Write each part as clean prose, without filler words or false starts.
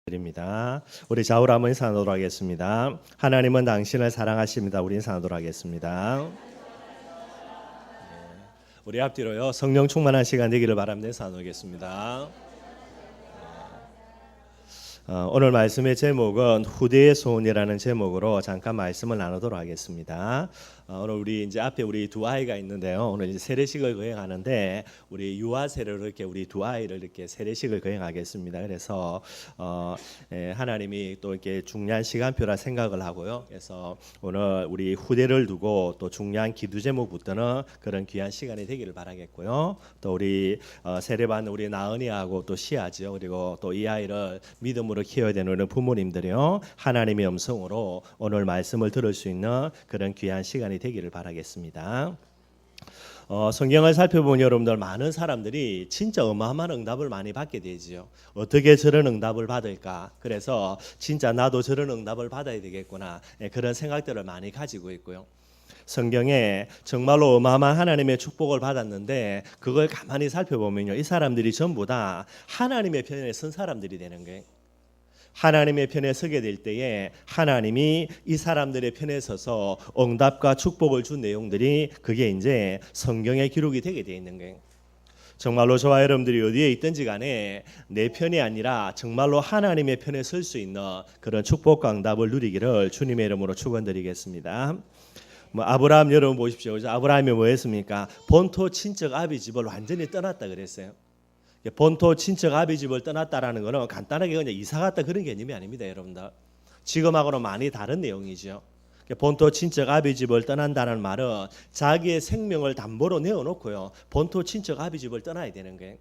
드립니다. 우리 좌우로 한번 인사하도록 하겠습니다. 하나님은 당신을 사랑하십니다. 우리 인사하도록 하겠습니다. 우리 앞뒤로요 성령 충만한 시간 되기를 바랍니다. 인사하겠습니다. 오늘 말씀의 제목은 후대의 소원이라는 제목으로 잠깐 말씀을 나누도록 하겠습니다. 오늘 우리 이제 앞에 우리 두 아이가 있는데요. 오늘 이제 세례식을 거행하는데 우리 유아 세례로 이렇게 우리 두 아이를 이렇게 세례식을 거행하겠습니다. 그래서 하나님이 또 이렇게 중요한 시간표라 생각을 하고요. 그래서 오늘 우리 후대를 두고 또 중요한 기도 제목부터는 그런 귀한 시간이 되기를 바라겠고요. 또 우리 세례받는 우리 나은이하고 또 시아죠. 그리고 또 이 아이를 믿음으로 키워야 되는 우리 부모님들이요. 하나님의 음성으로 오늘 말씀을 들을 수 있는 그런 귀한 시간이 되기를 바라겠습니다. 성경을 살펴보면 여러분들 많은 사람들이 진짜 어마어마한 응답을 많이 받게 되지요. 어떻게 저런 응답을 받을까? 그래서 진짜 나도 저런 응답을 받아야 되겠구나. 그런 생각들을 많이 가지고 있고요. 성경에 정말로 어마어마한 하나님의 축복을 받았는데 그걸 가만히 살펴보면요. 이 사람들이 전부 다 하나님의 편에 선 사람들이 되는 거예요. 하나님의 편에 서게 될 때에 하나님이 이 사람들의 편에 서서 응답과 축복을 준 내용들이 그게 이제 성경에 기록이 되게 돼 있는 거예요. 정말로 저와 여러분들이 어디에 있든지 간에 내 편이 아니라 정말로 하나님의 편에 설 수 있는 그런 축복과 응답을 누리기를 주님의 이름으로 축원드리겠습니다. 아브라함 여러분 보십시오. 아브라함이 뭐 했습니까? 본토 친척 아비 집을 완전히 떠났다 그랬어요. 본토 친척 아비 집을 떠났다라는 것은 간단하게 그냥 이사 갔다 그런 개념이 아닙니다, 여러분들. 지금하고는 많이 다른 내용이죠. 본토 친척 아비 집을 떠난다는 말은 자기의 생명을 담보로 내어놓고요. 본토 친척 아비 집을 떠나야 되는 거예요.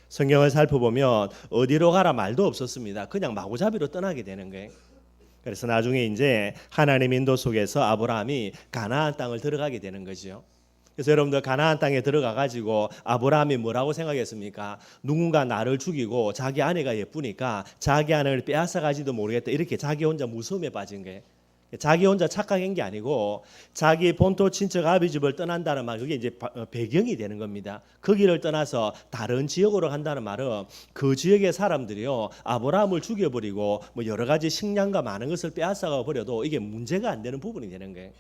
성경을 살펴보면 어디로 가라 말도 없었습니다. 그냥 마구잡이로 떠나게 되는 거예요. 그래서 나중에 이제 하나님 인도 속에서 아브라함이 가나안 땅을 들어가게 되는 거죠. 그래서 여러분들 가나안 땅에 들어가 가지고 아브라함이 뭐라고 생각했습니까? 누군가 나를 죽이고 자기 아내가 예쁘니까 자기 아내를 빼앗아 가지도 모르겠다. 이렇게 자기 혼자 무서움에 빠진 거예요. 자기 혼자 착각한 게 아니고 자기 본토 친척 아비 집을 떠난다는 말, 그게 이제 배경이 되는 겁니다. 거기를 떠나서 다른 지역으로 간다는 말은 그 지역의 사람들이요 아브라함을 죽여버리고 뭐 여러 가지 식량과 많은 것을 빼앗아가 버려도 이게 문제가 안 되는 부분이 되는 거예요.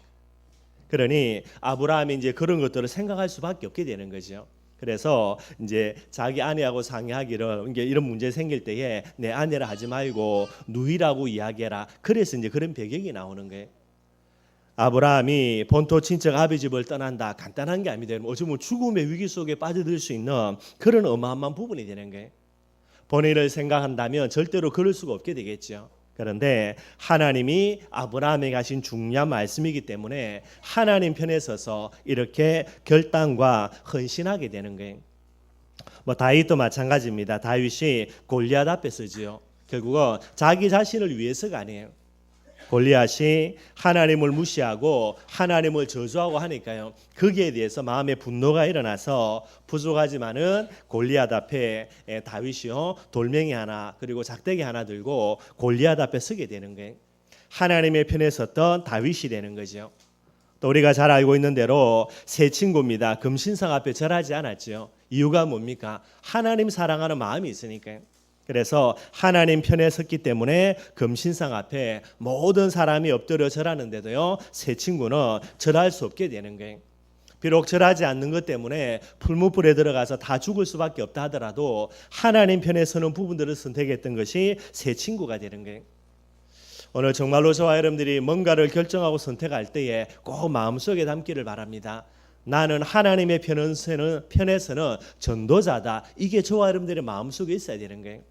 그러니 아브라함이 이제 그런 것들을 생각할 수밖에 없게 되는 거죠. 그래서 이제 자기 아내하고 상의하기를 이게 이런 문제 생길 때에 내 아내라 하지 말고 누이라고 이야기해라. 그래서 이제 그런 배경이 나오는 거예요. 아브라함이 본토 친척 아비 집을 떠난다. 간단한 게 아닙니다. 어쩌면 죽음의 위기 속에 빠져들 수 있는 그런 어마어마한 부분이 되는 거예요. 본인을 생각한다면 절대로 그럴 수가 없게 되겠죠. 그런데 하나님이 아브라함에게 하신 중요한 말씀이기 때문에 하나님 편에 서서 이렇게 결단과 헌신하게 되는 거예요. 다윗도 마찬가지입니다. 다윗이 골리앗 앞에 서지요. 결국은 자기 자신을 위해서가 아니에요. 골리앗이 하나님을 무시하고 하나님을 저주하고 하니까요. 거기에 대해서 마음의 분노가 일어나서 부족하지만은 골리앗 앞에 다윗이요 돌멩이 하나 그리고 작대기 하나 들고 골리앗 앞에 서게 되는 거예요. 하나님의 편에 섰던 다윗이 되는 거죠. 또 우리가 잘 알고 있는 대로 세 친구입니다. 금신상 앞에 절하지 않았죠. 이유가 뭡니까? 하나님 사랑하는 마음이 있으니까요. 그래서 하나님 편에 섰기 때문에 금신상 앞에 모든 사람이 엎드려 절하는데도요 세 친구는 절할 수 없게 되는 거예요. 비록 절하지 않는 것 때문에 풀무불에 들어가서 다 죽을 수밖에 없다 하더라도 하나님 편에 서는 부분들을 선택했던 것이 세 친구가 되는 거예요. 오늘 정말로 저와 여러분들이 뭔가를 결정하고 선택할 때에 꼭 마음속에 담기를 바랍니다. 나는 하나님의 편에서는 전도자다. 이게 저와 여러분들의 마음속에 있어야 되는 거예요.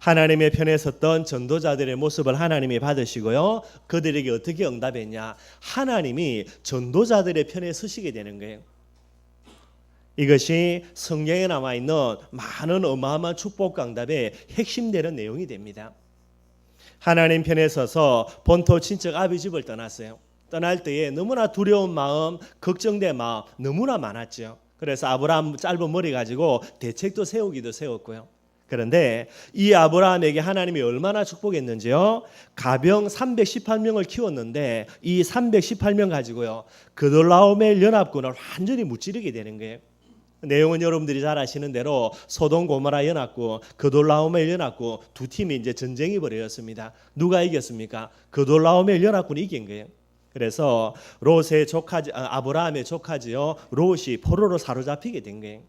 하나님의 편에 섰던 전도자들의 모습을 하나님이 받으시고요. 그들에게 어떻게 응답했냐? 하나님이 전도자들의 편에 서시게 되는 거예요. 이것이 성경에 남아있는 많은 어마어마한 축복과 응답의 핵심되는 내용이 됩니다. 하나님 편에 서서 본토 친척 아비 집을 떠났어요. 떠날 때에 너무나 두려운 마음, 걱정된 마음 너무나 많았죠. 그래서 아브라함 짧은 머리 가지고 대책도 세우기도 세웠고요. 그런데 이 아브라함에게 하나님이 얼마나 축복했는지요. 가병 318명을 키웠는데 이 318명 가지고요 그돌라오멜 연합군을 완전히 무찌르게 되는 거예요. 내용은 여러분들이 잘 아시는 대로 소돔 고모라 연합군, 그돌라오멜 연합군 두 팀이 이제 전쟁이 벌어졌습니다. 누가 이겼습니까? 그돌라오멜 연합군이 이긴 거예요. 그래서 롯의 조카지, 아브라함의 조카지요, 롯이 포로로 사로잡히게 된 거예요.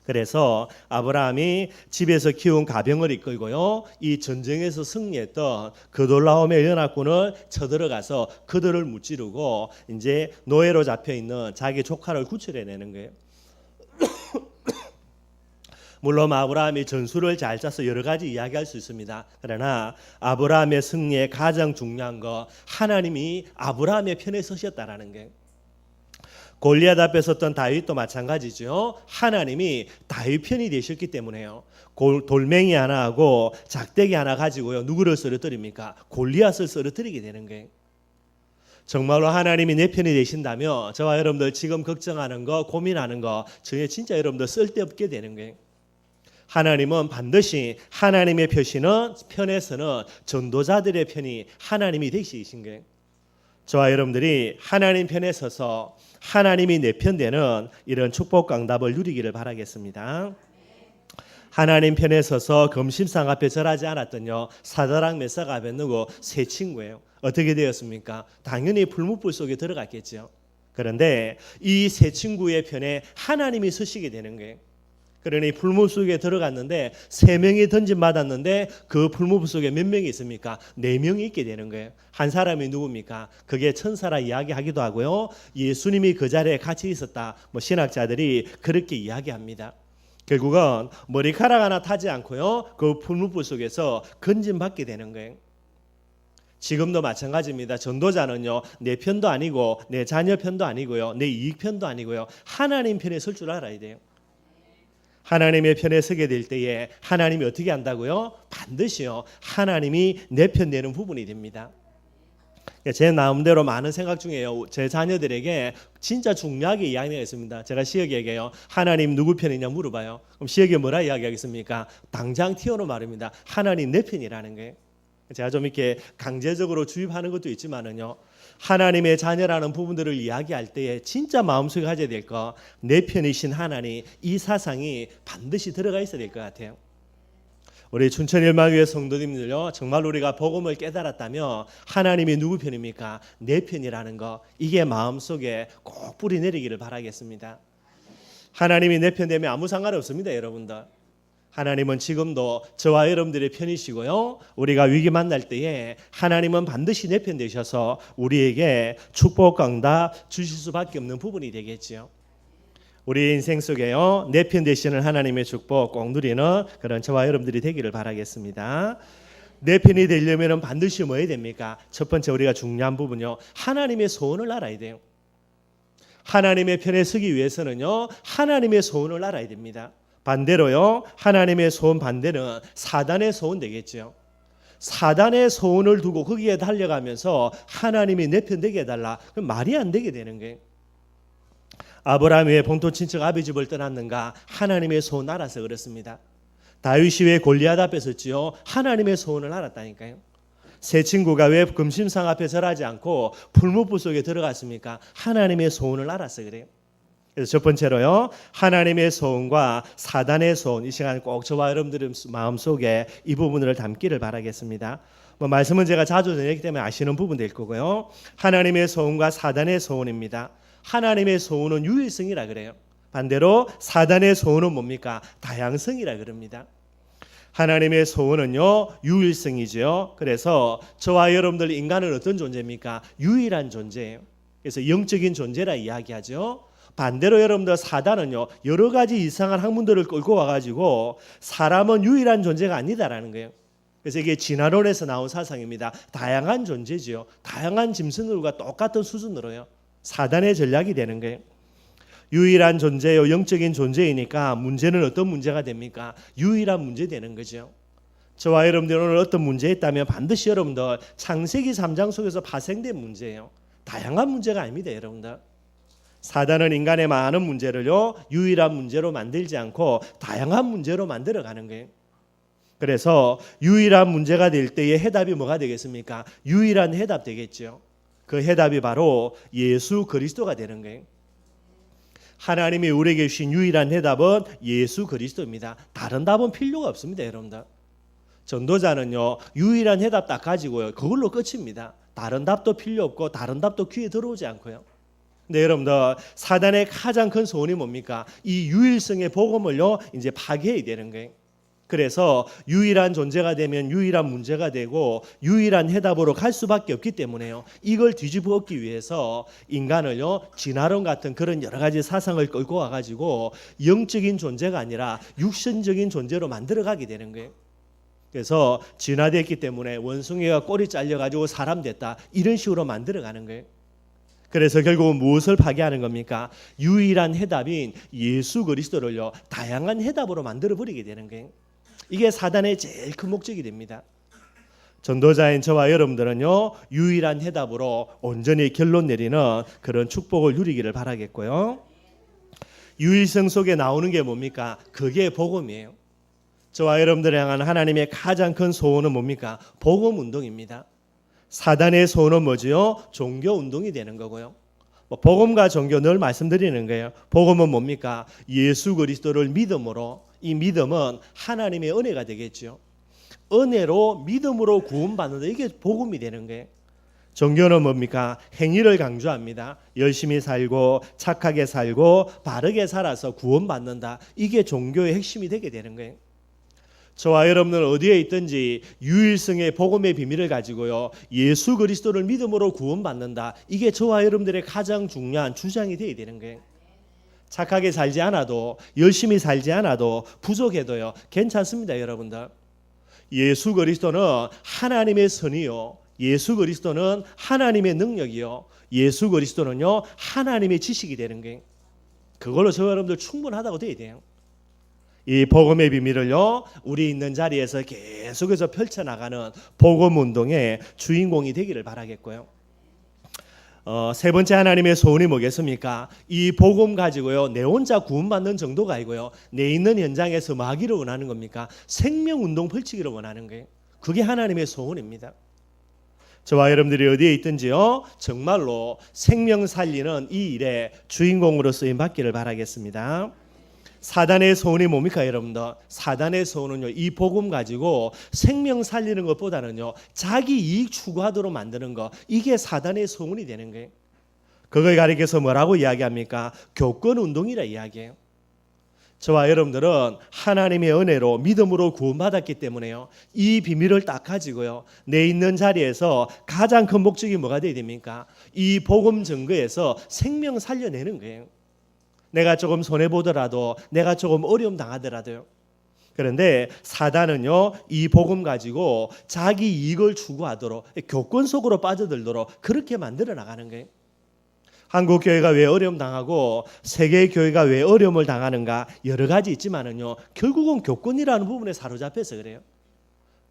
그래서 아브라함이 집에서 키운 가병을 이끌고요, 이 전쟁에서 승리했던 그돌라오멜 연합군을 쳐들어가서 그들을 무찌르고 이제 노예로 잡혀 있는 자기 조카를 구출해내는 거예요. 물론 아브라함이 전술을 잘 짜서 여러 가지 이야기할 수 있습니다. 그러나 아브라함의 승리에 가장 중요한 거, 하나님이 아브라함의 편에 서셨다라는 게. 골리앗 앞에 섰던 다윗도 마찬가지죠. 하나님이 다윗 편이 되셨기 때문에요. 돌멩이 하나 하고 작대기 하나 가지고요, 누구를 쓰러뜨립니까? 골리앗을 쓰러뜨리게 되는 거예요. 정말로 하나님이 내 편이 되신다면 저와 여러분들 지금 걱정하는 거, 고민하는 거 전혀 진짜 여러분들 쓸데없게 되는 거예요. 하나님은 반드시 하나님의 편에서는 전도자들의 편이 하나님이 되시신 거예요. 저와 여러분들이 하나님 편에 서서 하나님이 내 편 되는 이런 축복 강답을 누리기를 바라겠습니다. 하나님 편에 서서 금심상 앞에 절하지 않았던요, 사드락 메삭 아벳느고 세 친구예요. 어떻게 되었습니까? 당연히 불못불 속에 들어갔겠죠. 그런데 이 세 친구의 편에 하나님이 서시게 되는 거예요. 그러니 풀무 속에 들어갔는데 3명이 던짐받았는데 그 풀무 속에 몇 명이 있습니까? 4명이 있게 되는 거예요. 한 사람이 누굽니까? 그게 천사라 이야기하기도 하고요, 예수님이 그 자리에 같이 있었다, 신학자들이 그렇게 이야기합니다. 결국은 머리카락 하나 타지 않고요, 그 풀무 속에서 건짐받게 되는 거예요. 지금도 마찬가지입니다. 전도자는요, 내 편도 아니고 내 자녀 편도 아니고요, 내 이익 편도 아니고요, 하나님 편에 설 줄 알아야 돼요. 하나님의 편에 서게 될 때에 하나님이 어떻게 한다고요? 반드시요, 하나님이 내 편 되는 부분이 됩니다. 제 마음대로 많은 생각 중에요, 제 자녀들에게 진짜 중요하게 이야기했습니다. 제가 시혁에게요, 하나님 누구 편이냐 물어봐요. 그럼 시혁이 뭐라 이야기하겠습니까? 당장 튀어나온 말입니다. 하나님 내 편이라는 거예요. 제가 좀 이렇게 강제적으로 주입하는 것도 있지만은요, 하나님의 자녀라는 부분들을 이야기할 때에 진짜 마음속에 가져야 될 거, 내 편이신 하나님, 이 사상이 반드시 들어가 있어야 될 것 같아요. 우리 춘천일마교회 성도님들요, 정말 우리가 복음을 깨달았다면 하나님이 누구 편입니까? 내 편이라는 거, 이게 마음속에 꼭 뿌리 내리기를 바라겠습니다. 하나님이 내 편 되면 아무 상관 없습니다, 여러분들. 하나님은 지금도 저와 여러분들의 편이시고요, 우리가 위기 만날 때에 하나님은 반드시 내 편 되셔서 우리에게 축복 강답 주실 수밖에 없는 부분이 되겠지요. 우리 인생 속에요, 내 편 되시는 하나님의 축복 꼭 누리는 그런 저와 여러분들이 되기를 바라겠습니다. 내 편이 되려면 반드시 뭐 해야 됩니까? 첫 번째 우리가 중요한 부분요, 하나님의 소원을 알아야 돼요. 하나님의 편에 서기 위해서는요, 하나님의 소원을 알아야 됩니다. 반대로요, 하나님의 소원 반대는 사단의 소원 되겠죠. 사단의 소원을 두고 거기에 달려가면서 하나님이 내 편 되게 해달라, 그럼 말이 안 되게 되는 거예요. 아브라함이 왜 본토 친척 아비 집을 떠났는가? 하나님의 소원 알아서 그렇습니다. 다윗이 왜 골리앗 앞에 섰지요? 하나님의 소원을 알았다니까요. 세 친구가 왜 금심상 앞에 절하지 않고 풀무불 속에 들어갔습니까? 하나님의 소원을 알아서 그래요. 그래서 첫 번째로요, 하나님의 소원과 사단의 소원, 이 시간 꼭 저와 여러분들의 마음속에 이 부분을 담기를 바라겠습니다. 말씀은 제가 자주 전했기 때문에 아시는 부분 될 거고요. 하나님의 소원과 사단의 소원입니다. 하나님의 소원은 유일성이라 그래요. 반대로 사단의 소원은 뭡니까? 다양성이라 그럽니다. 하나님의 소원은요, 유일성이죠. 그래서 저와 여러분들 인간은 어떤 존재입니까? 유일한 존재예요. 그래서 영적인 존재라 이야기하죠. 반대로 여러분들 사단은요, 여러 가지 이상한 학문들을 끌고 와가지고 사람은 유일한 존재가 아니다라는 거예요. 그래서 이게 진화론에서 나온 사상입니다. 다양한 존재지요. 다양한 짐승들과 똑같은 수준으로요. 사단의 전략이 되는 거예요. 유일한 존재요, 영적인 존재이니까 문제는 어떤 문제가 됩니까? 유일한 문제 되는 거죠. 저와 여러분들 오늘 어떤 문제 있다면 반드시 여러분들 창세기 3장 속에서 파생된 문제예요. 다양한 문제가 아닙니다, 여러분들. 사단은 인간의 많은 문제를요, 유일한 문제로 만들지 않고 다양한 문제로 만들어가는 거예요. 그래서 유일한 문제가 될 때의 해답이 뭐가 되겠습니까? 유일한 해답 되겠죠. 그 해답이 바로 예수 그리스도가 되는 거예요. 하나님이 우리에게 주신 유일한 해답은 예수 그리스도입니다. 다른 답은 필요가 없습니다, 여러분들. 전도자는요, 유일한 해답 딱 가지고요, 그걸로 끝입니다. 다른 답도 필요 없고 다른 답도 귀에 들어오지 않고요. 근데 여러분들, 사단의 가장 큰 소원이 뭡니까? 이 유일성의 복음을요, 이제 파괴해야 되는 거예요. 그래서 유일한 존재가 되면 유일한 문제가 되고 유일한 해답으로 갈 수밖에 없기 때문에요. 이걸 뒤집어 엎기 위해서 인간을요, 진화론 같은 그런 여러 가지 사상을 끌고 와가지고 영적인 존재가 아니라 육신적인 존재로 만들어가게 되는 거예요. 그래서 진화됐기 때문에 원숭이가 꼬리 잘려가지고 사람 됐다, 이런 식으로 만들어가는 거예요. 그래서 결국은 무엇을 파괴하는 겁니까? 유일한 해답인 예수 그리스도를요, 다양한 해답으로 만들어버리게 되는 거예요. 이게 사단의 제일 큰 목적이 됩니다. 전도자인 저와 여러분들은요, 유일한 해답으로 온전히 결론 내리는 그런 축복을 누리기를 바라겠고요. 유일성 속에 나오는 게 뭡니까? 그게 복음이에요. 저와 여러분들을 향한 하나님의 가장 큰 소원은 뭡니까? 복음 운동입니다. 사단의 소원은 뭐지요? 종교 운동이 되는 거고요. 복음과 종교 늘 말씀드리는 거예요. 복음은 뭡니까? 예수 그리스도를 믿음으로, 이 믿음은 하나님의 은혜가 되겠죠. 은혜로 믿음으로 구원받는다, 이게 복음이 되는 거예요. 종교는 뭡니까? 행위를 강조합니다. 열심히 살고 착하게 살고 바르게 살아서 구원받는다, 이게 종교의 핵심이 되게 되는 거예요. 저와 여러분은 어디에 있든지 유일성의 복음의 비밀을 가지고요, 예수 그리스도를 믿음으로 구원받는다, 이게 저와 여러분들의 가장 중요한 주장이 되어야 되는 거예요. 착하게 살지 않아도, 열심히 살지 않아도, 부족해도요, 괜찮습니다, 여러분들. 예수 그리스도는 하나님의 선이요, 예수 그리스도는 하나님의 능력이요, 예수 그리스도는요, 하나님의 지식이 되는 거예요. 그걸로 저와 여러분들 충분하다고 돼야 돼요. 이 복음의 비밀을요, 우리 있는 자리에서 계속해서 펼쳐나가는 복음 운동의 주인공이 되기를 바라겠고요. 세 번째 하나님의 소원이 뭐겠습니까? 이 복음 가지고요, 내 혼자 구원받는 정도가 아니고요, 내 있는 현장에서 뭐 하기를 원하는 겁니까? 생명 운동 펼치기를 원하는 거예요. 그게 하나님의 소원입니다. 저와 여러분들이 어디에 있든지요, 정말로 생명 살리는 이 일에 주인공으로 쓰임 받기를 바라겠습니다. 사단의 소원이 뭡니까, 여러분들? 사단의 소원은요, 이 복음 가지고 생명 살리는 것보다는요, 자기 이익 추구하도록 만드는 것, 이게 사단의 소원이 되는 거예요. 그걸 가리켜서 뭐라고 이야기합니까? 교권 운동이라 이야기해요. 저와 여러분들은 하나님의 은혜로 믿음으로 구원받았기 때문에요, 이 비밀을 딱 가지고요, 내 있는 자리에서 가장 큰 목적이 뭐가 되어야 됩니까? 이 복음 증거에서 생명 살려내는 거예요. 내가 조금 손해보더라도, 내가 조금 어려움 당하더라도요. 그런데 사단은요, 이 복음 가지고 자기 이익을 추구하도록, 교권 속으로 빠져들도록 그렇게 만들어 나가는 거예요. 한국 교회가 왜 어려움 당하고 세계 교회가 왜 어려움을 당하는가, 여러 가지 있지만은요, 결국은 교권이라는 부분에 사로잡혀서 그래요.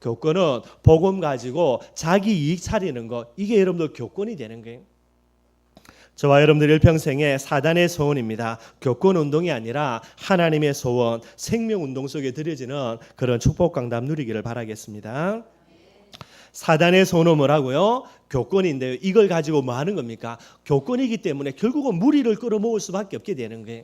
교권은 복음 가지고 자기 이익 차리는 것, 이게 여러분들 교권이 되는 거예요. 저와 여러분들 일평생에 사단의 소원입니다. 교권 운동이 아니라 하나님의 소원, 생명 운동 속에 들여지는 그런 축복 강담 누리기를 바라겠습니다. 사단의 소원은 뭐라고요? 교권인데요, 이걸 가지고 뭐 하는 겁니까? 교권이기 때문에 결국은 무리를 끌어모을 수밖에 없게 되는 거예요.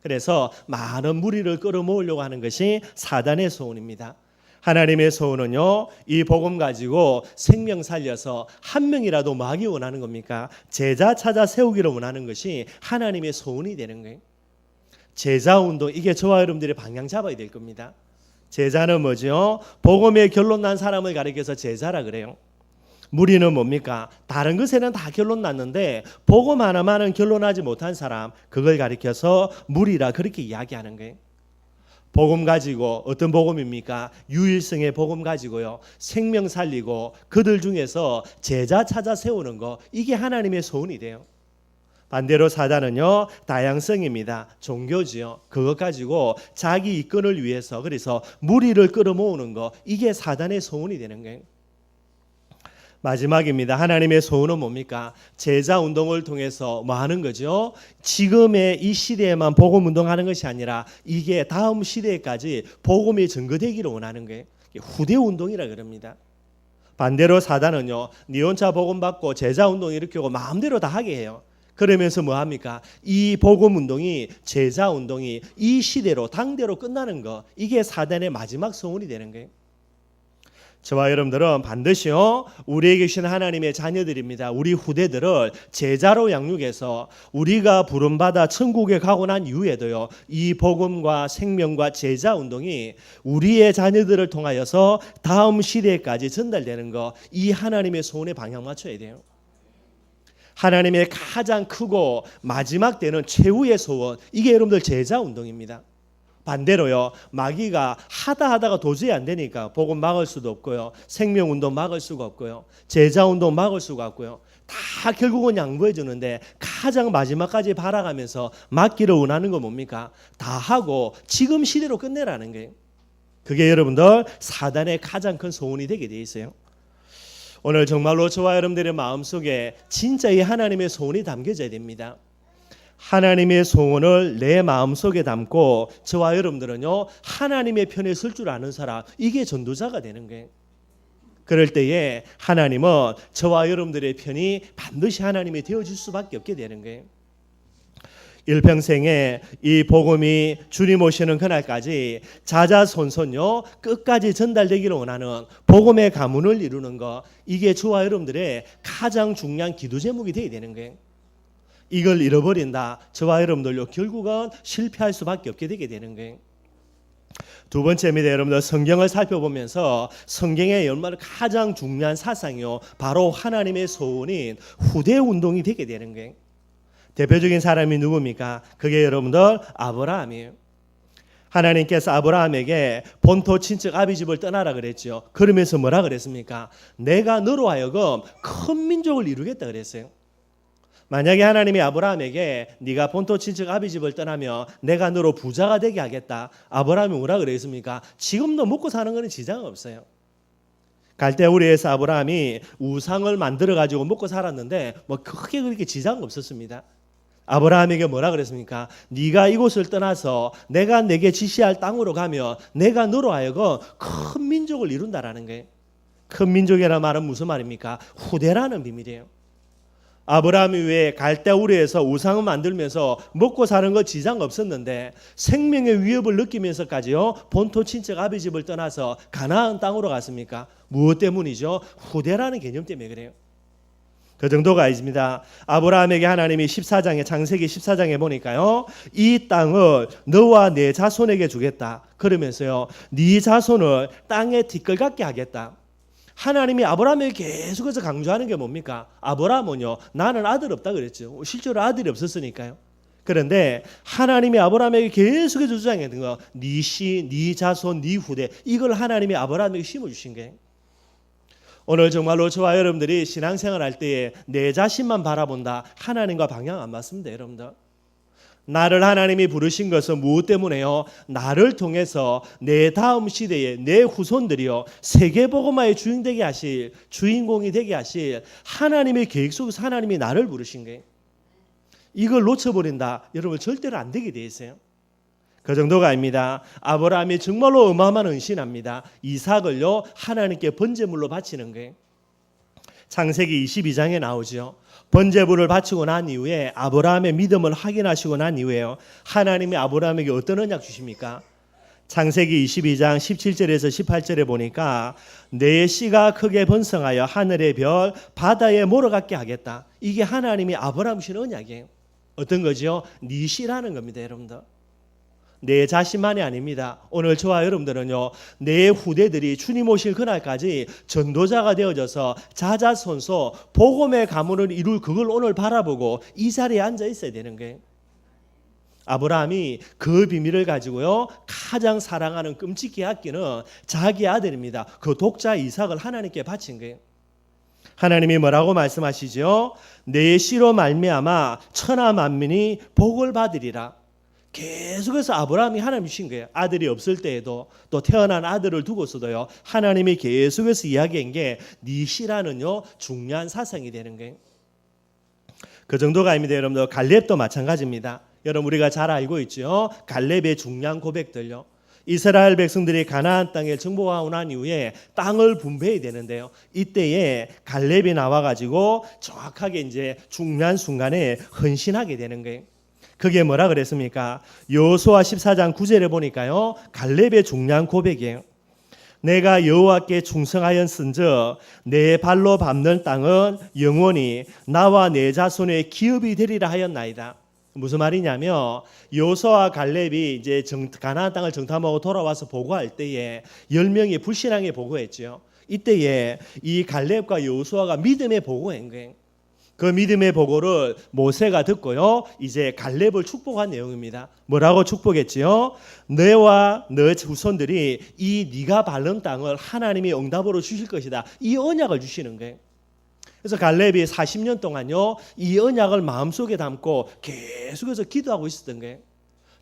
그래서 많은 무리를 끌어모으려고 하는 것이 사단의 소원입니다. 하나님의 소원은요, 이 복음 가지고 생명 살려서 한 명이라도 뭐 하기 원하는 겁니까? 제자 찾아 세우기를 원하는 것이 하나님의 소원이 되는 거예요. 제자 운동, 이게 저와 여러분들이 방향 잡아야 될 겁니다. 제자는 뭐죠? 복음에 결론 난 사람을 가리켜서 제자라 그래요. 무리는 뭡니까? 다른 것에는 다 결론 났는데 복음 하나만은 결론하지 못한 사람, 그걸 가리켜서 무리라 그렇게 이야기하는 거예요. 복음 가지고, 어떤 복음입니까? 유일성의 복음 가지고요, 생명 살리고 그들 중에서 제자 찾아 세우는 거, 이게 하나님의 소원이 돼요. 반대로 사단은요, 다양성입니다. 종교지요. 그것 가지고 자기 이권을 위해서, 그래서 무리를 끌어모으는 거, 이게 사단의 소원이 되는 거예요. 마지막입니다. 하나님의 소원은 뭡니까? 제자 운동을 통해서 뭐 하는 거죠? 지금의 이 시대에만 복음 운동하는 것이 아니라 이게 다음 시대까지 복음이 전거되기를 원하는 거예요. 후대 운동이라 그럽니다. 반대로 사단은요, 니 혼자 복음 받고 제자 운동 일으키고 마음대로 다 하게 해요. 그러면서 뭐 합니까? 이 복음 운동이, 제자 운동이 이 시대로 당대로 끝나는 거, 이게 사단의 마지막 소원이 되는 거예요. 저와 여러분들은 반드시요, 우리에게 주신 하나님의 자녀들입니다. 우리 후대들을 제자로 양육해서 우리가 부름받아 천국에 가고 난 이후에도요, 이 복음과 생명과 제자 운동이 우리의 자녀들을 통하여서 다음 시대까지 전달되는 거, 이 하나님의 소원에 방향 맞춰야 돼요. 하나님의 가장 크고 마지막 때는 최후의 소원, 이게 여러분들 제자 운동입니다. 반대로요, 마귀가 하다가 도저히 안 되니까 복음 막을 수도 없고요, 생명운동 막을 수가 없고요, 제자운동 막을 수가 없고요, 다 결국은 양보해 주는데 가장 마지막까지 바라가면서 막기를 원하는 건 뭡니까? 다 하고 지금 시대로 끝내라는 거예요. 그게 여러분들 사단의 가장 큰 소원이 되게 돼 있어요. 오늘 정말로 저와 여러분들의 마음속에 진짜 이 하나님의 소원이 담겨져야 됩니다. 하나님의 소원을 내 마음속에 담고 저와 여러분들은요, 하나님의 편에 설 줄 아는 사람, 이게 전도자가 되는 거예요. 그럴 때에 하나님은 저와 여러분들의 편이 반드시 하나님이 되어줄 수밖에 없게 되는 거예요. 일평생에 이 복음이 주님 오시는 그날까지 자자손손요 끝까지 전달되기를 원하는 복음의 가문을 이루는 것, 이게 저와 여러분들의 가장 중요한 기도 제목이 되어야 되는 거예요. 이걸 잃어버린다, 저와 여러분들요 결국은 실패할 수밖에 없게 되게 되는 거예요. 두 번째입니다. 여러분들 성경을 살펴보면서 성경의 얼마나 가장 중요한 사상이요, 바로 하나님의 소원인 후대 운동이 되게 되는 거예요. 대표적인 사람이 누굽니까? 그게 여러분들 아브라함이에요. 하나님께서 아브라함에게 본토 친척 아비집을 떠나라 그랬죠. 그러면서 뭐라 그랬습니까? 내가 너로 하여금 큰 민족을 이루겠다 그랬어요. 만약에 하나님이 아브라함에게 네가 본토 친척 아비집을 떠나면 내가 너로 부자가 되게 하겠다, 아브라함이 뭐라 그랬습니까? 지금도 먹고 사는 거는 지장 없어요. 갈대우리에서 아브라함이 우상을 만들어 가지고 먹고 살았는데 뭐 크게 그렇게 지장 없었습니다. 아브라함에게 뭐라 그랬습니까? 네가 이곳을 떠나서 내가 내게 지시할 땅으로 가면 내가 너로 하여금 큰 민족을 이룬다라는 거예요. 큰 민족이라는 말은 무슨 말입니까? 후대라는 비밀이에요. 아브라함이 왜 갈대우리에서 우상을 만들면서 먹고 사는 거 지장 없었는데 생명의 위협을 느끼면서까지요 본토 친척 아비집을 떠나서 가나안 땅으로 갔습니까? 무엇 때문이죠? 후대라는 개념 때문에 그래요. 그 정도가 아닙니다. 아브라함에게 하나님이 14장에, 창세기 14장에 보니까요, 이 땅을 너와 내 자손에게 주겠다 그러면서요, 네 자손을 땅에 티끌같게 하겠다. 하나님이 아브라함에게 계속해서 강조하는 게 뭡니까? 아브라함은요, 나는 아들 없다 그랬죠. 실제로 아들이 없었으니까요. 그런데 하나님이 아브라함에게 계속해서 주장했던 거, 네 씨, 네 자손, 네 후대, 이걸 하나님이 아브라함에게 심어주신 거예요. 오늘 정말로 저와 여러분들이 신앙생활 할 때에 내 자신만 바라본다, 하나님과 방향 안 맞습니다. 여러분들, 나를 하나님이 부르신 것은 무엇 때문에요? 나를 통해서 내 다음 시대에 내 후손들이요 세계복음화의 주인되게 하실, 주인공이 되게 하실 하나님의 계획 속에서 하나님이 나를 부르신 거예요. 이걸 놓쳐버린다, 여러분 절대로 안 되게 돼 있어요. 그 정도가 아닙니다. 아브라함이 정말로 어마어마한 헌신합니다. 이삭을요 하나님께 번제물로 바치는 거예요. 창세기 22장에 나오죠. 번제물을 바치고 난 이후에 아브라함의 믿음을 확인하시고 난 이후에요, 하나님이 아브라함에게 어떤 언약 주십니까? 창세기 22장 17절에서 18절에 보니까 내 씨가 크게 번성하여 하늘의 별 바다에 몰아가게 하겠다. 이게 하나님이 아브라함 주신 언약이에요. 어떤 거죠? 네 씨라는 겁니다. 여러분들, 내 자신만이 아닙니다. 오늘 저와 여러분들은요, 내 후대들이 주님 오실 그날까지 전도자가 되어져서 자자손손 복음의 가문을 이룰 그걸 오늘 바라보고 이 자리에 앉아 있어야 되는 거예요. 아브라함이 그 비밀을 가지고요 가장 사랑하는 끔찍히 아끼는 자기 아들입니다. 그 독자 이삭을 하나님께 바친 거예요. 하나님이 뭐라고 말씀하시죠? 내 씨로 말미암아 천하 만민이 복을 받으리라. 계속해서 아브라함이 하나님 주신 거예요. 아들이 없을 때에도, 또 태어난 아들을 두고서도요 하나님이 계속해서 이야기한 게 네 씨라는요 중요한 사상이 되는 거예요. 그 정도가 아닙니다. 여러분들, 갈렙도 마찬가지입니다. 여러분, 우리가 잘 알고 있죠. 갈렙의 중요한 고백들요, 이스라엘 백성들이 가나안 땅에 정복하고 난 이후에 땅을 분배해야 되는데요. 이때에 갈렙이 나와가지고 정확하게 이제 중요한 순간에 헌신하게 되는 거예요. 그게 뭐라 그랬습니까? 여호수아 14장 9절에 보니까요, 갈렙의 중요한 고백이에요. 내가 여호와께 충성하였은즉 내 발로 밟는 땅은 영원히 나와 내 자손의 기업이 되리라 하였나이다. 무슨 말이냐면 여호수아와 갈렙이 이제 가나안 땅을 정탐하고 돌아와서 보고할 때에 10명이 불신앙에 보고했죠. 이때에 이 갈렙과 여호수아가 믿음에 보고한 거예요. 그 믿음의 보고를 모세가 듣고요, 이제 갈렙을 축복한 내용입니다. 뭐라고 축복했지요? 너와 너 후손들이 이 네가 밟는 땅을 하나님이 응답으로 주실 것이다. 이 언약을 주시는 거예요. 그래서 갈렙이 40년 동안요, 이 언약을 마음속에 담고 계속해서 기도하고 있었던 거예요.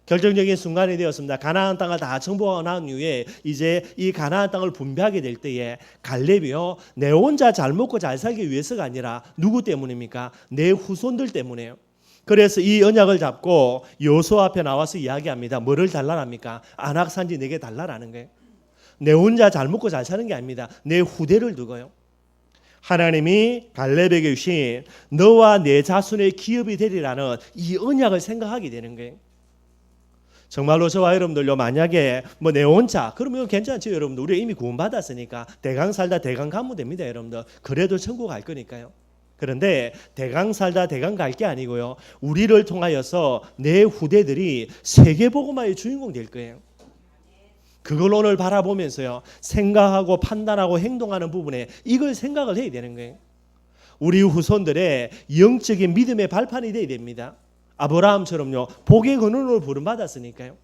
결정적인 순간이 되었습니다. 가나안 땅을 다 정복하고 난 이후에 이제 이 가나안 땅을 분배하게 될 때에 갈렙이요, 내 혼자 잘 먹고 잘 살기 위해서가 아니라 누구 때문입니까? 내 후손들 때문에요. 그래서 이 언약을 잡고 여호수아 앞에 나와서 이야기합니다. 뭐를 달라랍니까? 안악산지 내게 달라라는 거예요. 내 혼자 잘 먹고 잘 사는 게 아닙니다. 내 후대를 두고요. 하나님이 갈렙에게 주신 너와 내 자손의 기업이 되리라는 이 언약을 생각하게 되는 거예요. 정말로 저와 여러분들요, 만약에 뭐 내 혼자 그러면 괜찮죠. 여러분들 우리 이미 구원받았으니까 대강 살다 대강 가면 됩니다. 여러분들 그래도 천국 갈 거니까요. 그런데 대강 살다 대강 갈 게 아니고요, 우리를 통하여서 내 후대들이 세계복음화의 주인공 될 거예요. 그걸 오늘 바라보면서요, 생각하고 판단하고 행동하는 부분에 이걸 생각을 해야 되는 거예요. 우리 후손들의 영적인 믿음의 발판이 되어야 됩니다. 아브라함처럼요, 복의 근원으로 부름받았으니까요.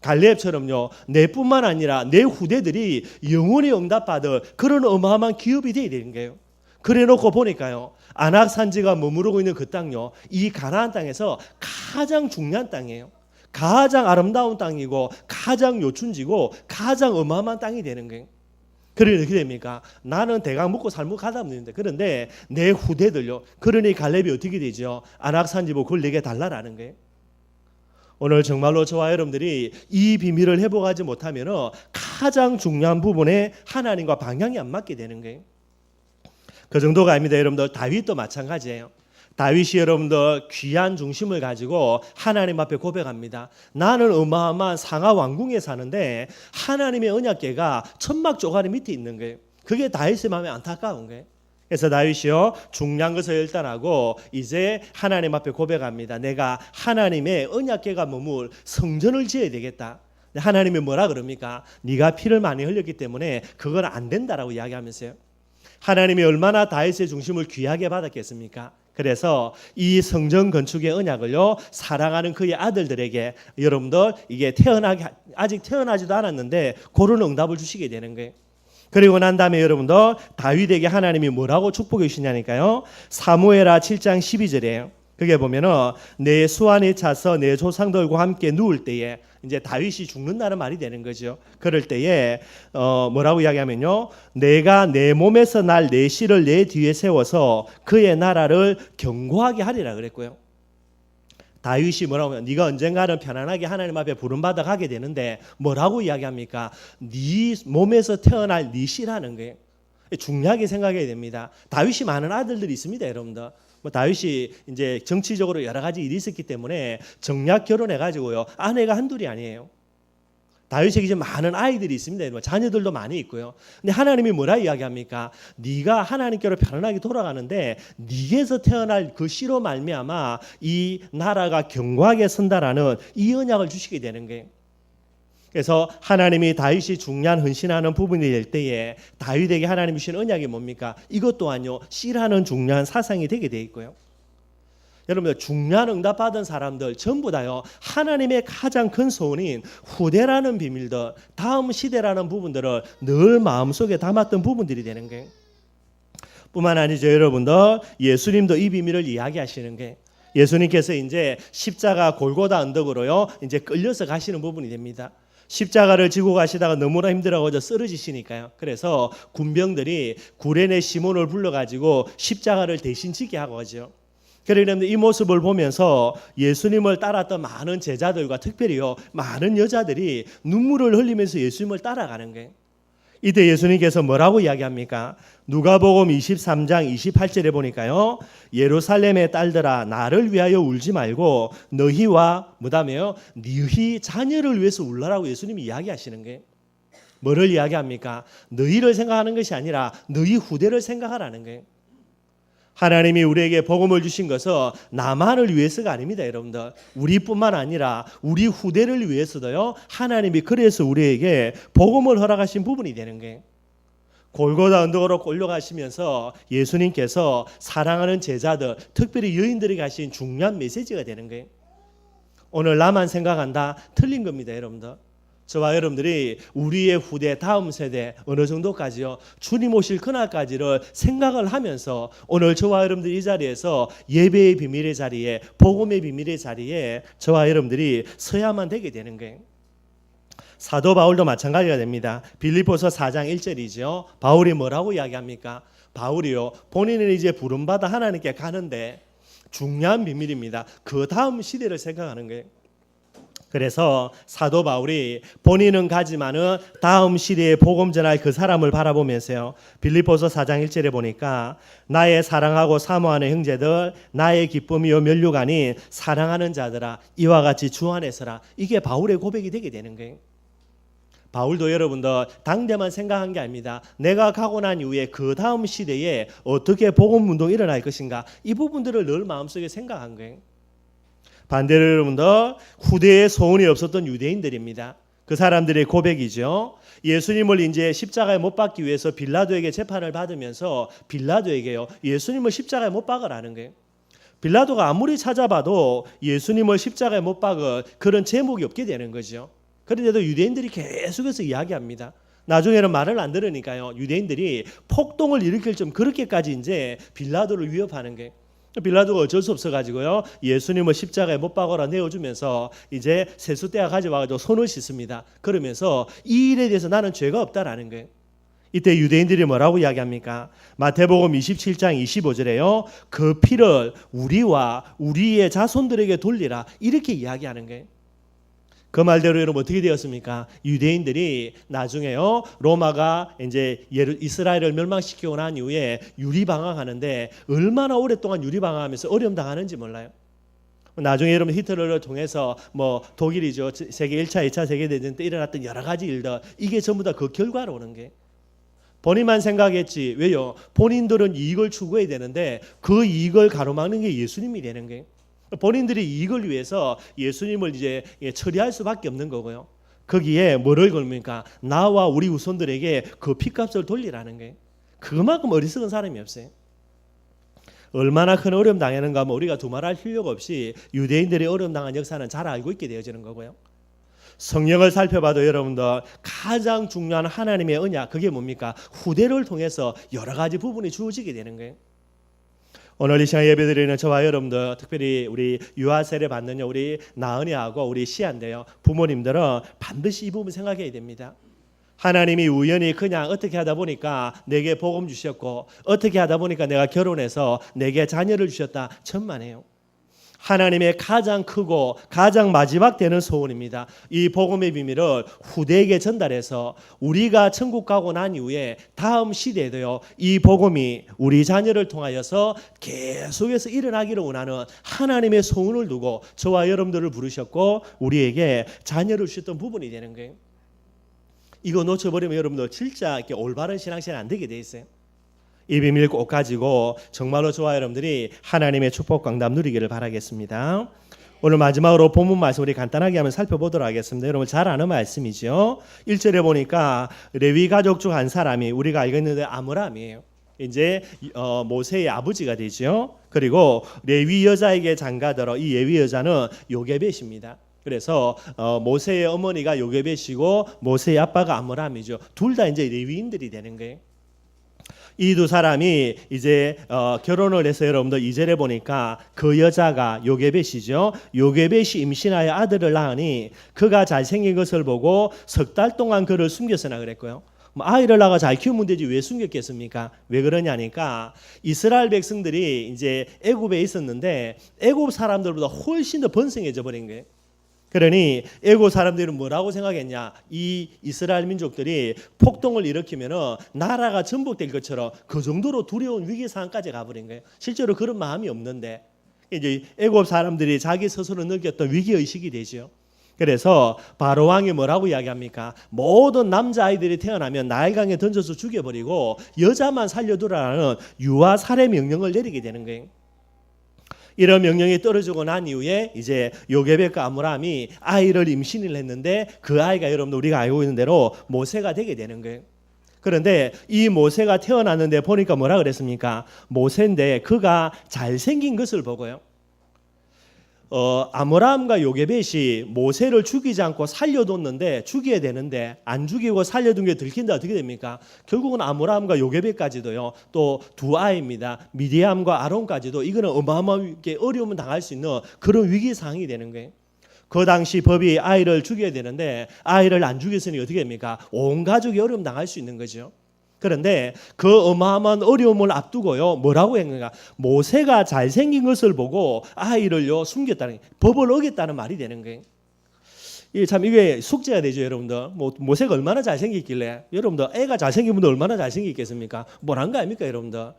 갈렙처럼요, 내뿐만 아니라 내 후대들이 영원히 응답받을 그런 어마어마한 기업이 되어야 되는 거예요. 그래 놓고 보니까요, 안악산지가 머무르고 있는 그 땅요, 이 가나안 땅에서 가장 중요한 땅이에요. 가장 아름다운 땅이고 가장 요춘지고 가장 어마어마한 땅이 되는 거예요. 그러니 어떻게 됩니까? 나는 대강 먹고 살고 가다 없는데, 그런데 내 후대들요, 그러니 갈렙이 어떻게 되죠? 안악산지보 그걸 내게 달라라는 거예요. 오늘 정말로 저와 여러분들이 이 비밀을 회복하지 못하면 가장 중요한 부분에 하나님과 방향이 안 맞게 되는 거예요. 그 정도가 아닙니다. 여러분들 다윗도 마찬가지예요. 다윗이 여러분들 귀한 중심을 가지고 하나님 앞에 고백합니다. 나는 어마어마한 상하 왕궁에 사는데 하나님의 언약궤가 천막 조가리 밑에 있는 거예요. 그게 다윗의 마음에 안타까운 거예요. 그래서 다윗이요, 중요한 것을 일단하고 이제 하나님 앞에 고백합니다. 내가 하나님의 언약궤가 머물 성전을 지어야 되겠다. 하나님이 뭐라 그럽니까? 네가 피를 많이 흘렸기 때문에 그건 안 된다라고 이야기하면서요, 하나님이 얼마나 다윗의 중심을 귀하게 받았겠습니까? 그래서 이 성전 건축의 언약을요, 사랑하는 그의 아들들에게 여러분들 이게 아직 태어나지도 않았는데 그런 응답을 주시게 되는 거예요. 그리고 난 다음에 여러분들 다윗에게 하나님이 뭐라고 축복해 주시냐니까요. 사무엘하 7장 12절이에요. 그게 보면은 내 수완이 차서 내 조상들과 함께 누울 때에, 이제 다윗이 죽는다는 말이 되는 거죠. 그럴 때에 뭐라고 이야기하면요, 내가 내 몸에서 날 내 씨를 내 뒤에 세워서 그의 나라를 견고하게 하리라 그랬고요. 다윗이 뭐라고 하면 네가 언젠가는 편안하게 하나님 앞에 부름받아 가게 되는데 뭐라고 이야기합니까? 네 몸에서 태어날 네 씨라는 거예요. 중요하게 생각해야 됩니다. 다윗이 많은 아들들이 있습니다, 여러분들. 뭐 다윗이 이제 정치적으로 여러 가지 일이 있었기 때문에 정략 결혼해 가지고요, 아내가 한둘이 아니에요. 다윗에게 이제 많은 아이들이 있습니다. 자녀들도 많이 있고요. 근데 하나님이 뭐라 이야기합니까? 네가 하나님께로 편안하게 돌아가는데 네게서 태어날 그 씨로 말미암아 이 나라가 견고하게 선다라는 이 언약을 주시게 되는 거예요. 그래서 하나님이 다윗이 중요한 헌신하는 부분이 될 때에 다윗에게 하나님이 주신 언약이 뭡니까? 이것 또한요, 씨라는 중요한 사상이 되게 돼 있고요. 여러분들 중요한 응답받은 사람들 전부 다요, 하나님의 가장 큰 소원인 후대라는 비밀들, 다음 시대라는 부분들을 늘 마음속에 담았던 부분들이 되는 거예요. 뿐만 아니죠, 여러분들 예수님도 이 비밀을 이야기하시는 게, 예수님께서 이제 십자가 골고다 언덕으로요, 이제 끌려서 가시는 부분이 됩니다. 십자가를 지고 가시다가 너무나 힘들어가지고 쓰러지시니까요. 그래서 군병들이 구레네 시몬을 불러가지고 십자가를 대신 지게 하고 가죠. 그런데 이 모습을 보면서 예수님을 따랐던 많은 제자들과 특별히요 많은 여자들이 눈물을 흘리면서 예수님을 따라가는 거예요. 이때 예수님께서 뭐라고 이야기합니까? 누가복음 23장 28절에 보니까요. 예루살렘의 딸들아 나를 위하여 울지 말고 너희와 뭐다며요? 너희 자녀를 위해서 울라라고 예수님이 이야기하시는 거예요. 뭐를 이야기합니까? 너희를 생각하는 것이 아니라 너희 후대를 생각하라는 거예요. 하나님이 우리에게 복음을 주신 것은 나만을 위해서가 아닙니다, 여러분들. 우리뿐만 아니라 우리 후대를 위해서도요. 하나님이 그래서 우리에게 복음을 허락하신 부분이 되는 거예요. 골고다 언덕으로 끌려가시면서 예수님께서 사랑하는 제자들, 특별히 여인들에게 하신 중요한 메시지가 되는 거예요. 오늘 나만 생각한다? 틀린 겁니다, 여러분들. 저와 여러분들이 우리의 후대 다음 세대 어느 정도까지요 주님 오실 그날까지를 생각을 하면서 오늘 저와 여러분들이 이 자리에서 예배의 비밀의 자리에 복음의 비밀의 자리에 저와 여러분들이 서야만 되게 되는 거예요. 사도 바울도 마찬가지가 됩니다. 빌립보서 4장 1절이죠. 바울이 뭐라고 이야기합니까? 바울이요 본인은 이제 부름받아 하나님께 가는데 중요한 비밀입니다. 그 다음 시대를 생각하는 거예요. 그래서 사도 바울이 본인은 가지만은 다음 시대에 복음 전할 그 사람을 바라보면서요. 빌립보서 4장 1절에 보니까 나의 사랑하고 사모하는 형제들 나의 기쁨이요 면류관이 사랑하는 자들아 이와 같이 주 안에서라. 이게 바울의 고백이 되게 되는 거예요. 바울도 여러분들 당대만 생각한 게 아닙니다. 내가 가고 난 이후에 그 다음 시대에 어떻게 복음 운동이 일어날 것인가 이 부분들을 늘 마음속에 생각한 거예요. 반대로 여러분들 후대에 소원이 없었던 유대인들입니다. 그 사람들의 고백이죠. 예수님을 이제 십자가에 못 박기 위해서 빌라도에게 재판을 받으면서 빌라도에게요 예수님을 십자가에 못 박으라는 거예요. 빌라도가 아무리 찾아봐도 예수님을 십자가에 못 박을 그런 제목이 없게 되는 거죠. 그런데도 유대인들이 계속해서 이야기합니다. 나중에는 말을 안 들으니까요 유대인들이 폭동을 일으킬 좀 그렇게까지 이제 빌라도를 위협하는 게 빌라도가 어쩔 수 없어가지고요 예수님을 십자가에 못 박아라 내어주면서 이제 세숫대가 가져와가지고 손을 씻습니다. 그러면서 이 일에 대해서 나는 죄가 없다라는 거예요. 이때 유대인들이 뭐라고 이야기합니까? 마태복음 27장 25절에요 그 피를 우리와 우리의 자손들에게 돌리라 이렇게 이야기하는 거예요. 그 말대로 여러분 어떻게 되었습니까? 유대인들이 나중에요 로마가 이제 이스라엘을 멸망시키고 난 이후에 유리방황하는데 얼마나 오랫동안 유리방황하면서 어려움 당하는지 몰라요. 나중에 여러분 히틀러를 통해서 뭐 독일이죠 세계 1차 2차 세계대전 때 일어났던 여러 가지 일들 이게 전부 다 그 결과로 오는 게 본인만 생각했지 왜요? 본인들은 이익을 추구해야 되는데 그 이익을 가로막는 게 예수님이 되는 거예요. 본인들이 이익을 위해서 예수님을 이제 처리할 수밖에 없는 거고요. 거기에 뭐를 걸습니까? 나와 우리 후손들에게 그 피값을 돌리라는 거예요. 그만큼 어리석은 사람이 없어요. 얼마나 큰 어려움 당하는가 하면 우리가 두말할 필요가 없이 유대인들이 어려움 당한 역사는 잘 알고 있게 되어지는 거고요. 성경을 살펴봐도 여러분들 가장 중요한 하나님의 언약 그게 뭡니까? 후대를 통해서 여러 가지 부분이 주어지게 되는 거예요. 오늘 이 시간 예배드리는 저와 여러분들 특별히 우리 유아 세례 받는 우리 나은이하고 우리 시아인데요. 부모님들은 반드시 이 부분 생각해야 됩니다. 하나님이 우연히 그냥 어떻게 하다 보니까 내게 복음 주셨고 어떻게 하다 보니까 내가 결혼해서 내게 자녀를 주셨다. 천만에요. 하나님의 가장 크고 가장 마지막 되는 소원입니다. 이 복음의 비밀을 후대에게 전달해서 우리가 천국 가고 난 이후에 다음 시대에도요 이 복음이 우리 자녀를 통하여서 계속해서 일어나기를 원하는 하나님의 소원을 두고 저와 여러분들을 부르셨고 우리에게 자녀를 주셨던 부분이 되는 거예요. 이거 놓쳐버리면 여러분들 진짜 이렇게 올바른 신앙생활 안 되게 돼 있어요. 이 비밀 꼭 가지고 정말로 저와 여러분들이 하나님의 축복 강담 누리기를 바라겠습니다. 오늘 마지막으로 본문 말씀 우리 간단하게 한번 살펴보도록 하겠습니다. 여러분 잘 아는 말씀이죠. 1절에 보니까 레위 가족 중 한 사람이 우리가 알겠는데 아므람이에요. 이제 모세의 아버지가 되죠. 그리고 레위 여자에게 장가들어 이 레위 여자는 요게벳입니다. 그래서 모세의 어머니가 요게벳이고 모세의 아빠가 아므람이죠. 둘 다 이제 레위인들이 되는 거예요. 이 두 사람이 이제 결혼을 해서 여러분들 2절에 보니까 그 여자가 요게벳이죠. 요게벳이 임신하여 아들을 낳으니 그가 잘생긴 것을 보고 석 달 동안 그를 숨겼으나 그랬고요. 뭐 아이를 낳아 잘 키우면 되지 왜 숨겼겠습니까? 왜 그러냐니까 이스라엘 백성들이 이제 애굽에 있었는데 애굽 사람들보다 훨씬 더 번성해져 버린 거예요. 그러니 애굽 사람들은 뭐라고 생각했냐? 이 이스라엘 민족들이 폭동을 일으키면은 나라가 전복될 것처럼 그 정도로 두려운 위기 상황까지 가버린 거예요. 실제로 그런 마음이 없는데 이제 애굽 사람들이 자기 스스로 느꼈던 위기 의식이 되죠. 그래서 바로 왕이 뭐라고 이야기합니까? 모든 남자 아이들이 태어나면 나일강에 던져서 죽여버리고 여자만 살려두라는 유아 살해 명령을 내리게 되는 거예요. 이런 명령이 떨어지고 난 이후에 이제 요게벳과 아므람이 아이를 임신을 했는데 그 아이가 여러분들 우리가 알고 있는 대로 모세가 되게 되는 거예요. 그런데 이 모세가 태어났는데 보니까 뭐라 그랬습니까? 모세인데 그가 잘생긴 것을 보고요. 아므람과 요게벳이 모세를 죽이지 않고 살려뒀는데 죽여야 되는데 안 죽이고 살려둔 게 들킨다 어떻게 됩니까? 결국은 아므람과 요게벳까지도요. 또 두 아이입니다. 미디암과 아론까지도 이거는 어마어마하게 어려움을 당할 수 있는 그런 위기 상황이 되는 거예요. 그 당시 법이 아이를 죽여야 되는데 아이를 안 죽였으니 어떻게 됩니까? 온 가족이 어려움 당할 수 있는 거죠. 그런데 그 어마어마한 어려움을 앞두고요. 뭐라고 했는가? 모세가 잘생긴 것을 보고 아이를요 숨겼다는 법을 어겼다는 말이 되는 거예요. 참 이게 숙제가 되죠, 여러분들. 모세가 얼마나 잘생겼길래 여러분들 애가 잘생긴 분들 얼마나 잘생겼겠습니까? 뭐란 거 아닙니까, 여러분들?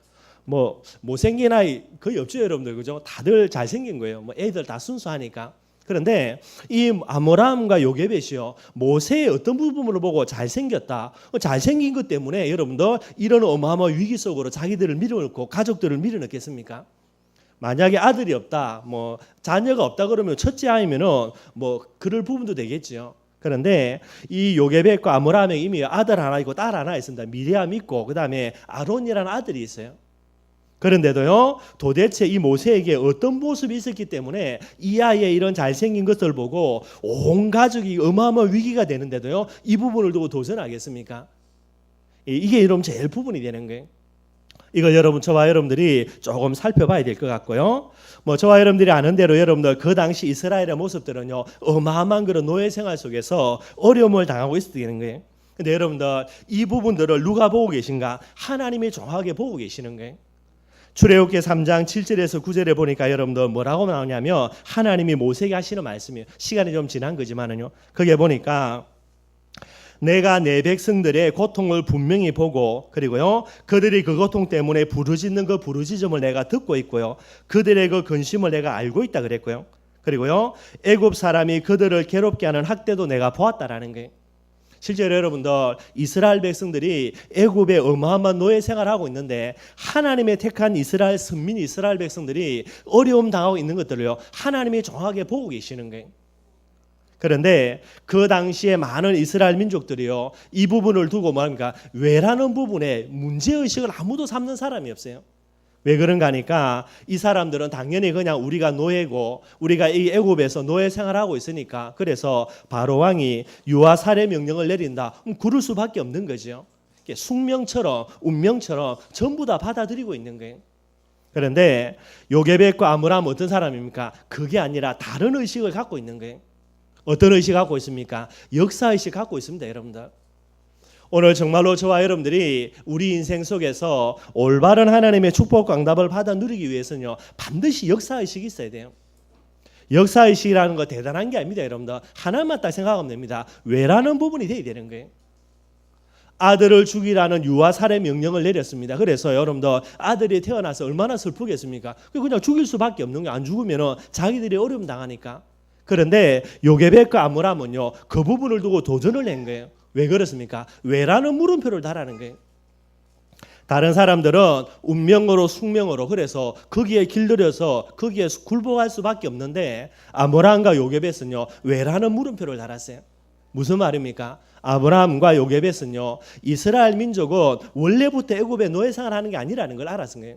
못생긴 아이 거의 없죠, 여러분들. 그죠? 다들 잘생긴 거예요. 애들 다 순수하니까. 그런데 이 아므람과 요게벳이요 모세의 어떤 부분을 보고 잘생겼다. 잘생긴 것 때문에 여러분들 이런 어마어마한 위기 속으로 자기들을 밀어넣고 가족들을 밀어넣겠습니까? 만약에 아들이 없다, 자녀가 없다 그러면 첫째 아이면은 그럴 부분도 되겠죠. 그런데 이 요게벳과 아므람에 이미 아들 하나 있고 딸 하나 있습니다. 미리암 있고 그 다음에 아론이라는 아들이 있어요. 그런데도요 도대체 이 모세에게 어떤 모습이 있었기 때문에 이 아이의 이런 잘생긴 것을 보고 온 가족이 어마어마한 위기가 되는데도요 이 부분을 두고 도전하겠습니까? 이게 여러분 제일 부분이 되는 거예요. 이걸 여러분 저와 여러분들이 조금 살펴봐야 될 것 같고요. 저와 여러분들이 아는 대로 여러분들 그 당시 이스라엘의 모습들은요 어마어마한 그런 노예 생활 속에서 어려움을 당하고 있었다는 거예요. 근데 여러분들 이 부분들을 누가 보고 계신가? 하나님이 정확하게 보고 계시는 거예요. 출애굽기 3장 7절에서 9절에 보니까 여러분들 뭐라고 나오냐면 하나님이 모세에게 하시는 말씀이에요. 시간이 좀 지난 거지만은요. 거기에 보니까 내가 내 백성들의 고통을 분명히 보고 그리고요 그들이 그 고통 때문에 부르짖는 그 부르짖음을 내가 듣고 있고요 그들의 그 근심을 내가 알고 있다 그랬고요 그리고요 애굽 사람이 그들을 괴롭게 하는 학대도 내가 보았다라는 거예요. 실제로 여러분들 이스라엘 백성들이 애굽에 어마어마한 노예 생활을 하고 있는데 하나님의 택한 이스라엘 선민 이스라엘 백성들이 어려움 당하고 있는 것들을요 하나님이 정확하게 보고 계시는 거예요. 그런데 그 당시에 많은 이스라엘 민족들이요 이 부분을 두고 뭐합니까? 왜라는 부분에 문제의식을 아무도 삼는 사람이 없어요. 왜 그런가 하니까 이 사람들은 당연히 그냥 우리가 노예고 우리가 이 애굽에서 노예 생활하고 있으니까 그래서 바로 왕이 유아 살해 명령을 내린다. 그럴 수밖에 없는 거죠. 숙명처럼 운명처럼 전부 다 받아들이고 있는 거예요. 그런데 요게벳과 아므람 어떤 사람입니까? 그게 아니라 다른 의식을 갖고 있는 거예요. 어떤 의식 갖고 있습니까? 역사의식 갖고 있습니다, 여러분들. 오늘 정말로 저와 여러분들이 우리 인생 속에서 올바른 하나님의 축복과 응답을 받아 누리기 위해서는요 반드시 역사의식이 있어야 돼요. 역사의식이라는 거 대단한 게 아닙니다, 여러분들. 하나만 딱 생각하면 됩니다. 왜라는 부분이 돼야 되는 거예요. 아들을 죽이라는 유아 살해 명령을 내렸습니다. 그래서 여러분들 아들이 태어나서 얼마나 슬프겠습니까? 그냥 죽일 수밖에 없는 게 안 죽으면 자기들이 어려움 당하니까. 그런데 요게벳과 아므람은요 그 부분을 두고 도전을 한 거예요. 왜 그렇습니까? 왜라는 물음표를 달하는 거예요. 다른 사람들은 운명으로 숙명으로 그래서 거기에 길들여서 거기에 굴복할 수밖에 없는데 아므람과 요게벳은요 왜라는 물음표를 달았어요. 무슨 말입니까? 아브라함과 요게벳은요 이스라엘 민족은 원래부터 애굽에 노예 생활을 하는 게 아니라는 걸 알았은 거예요.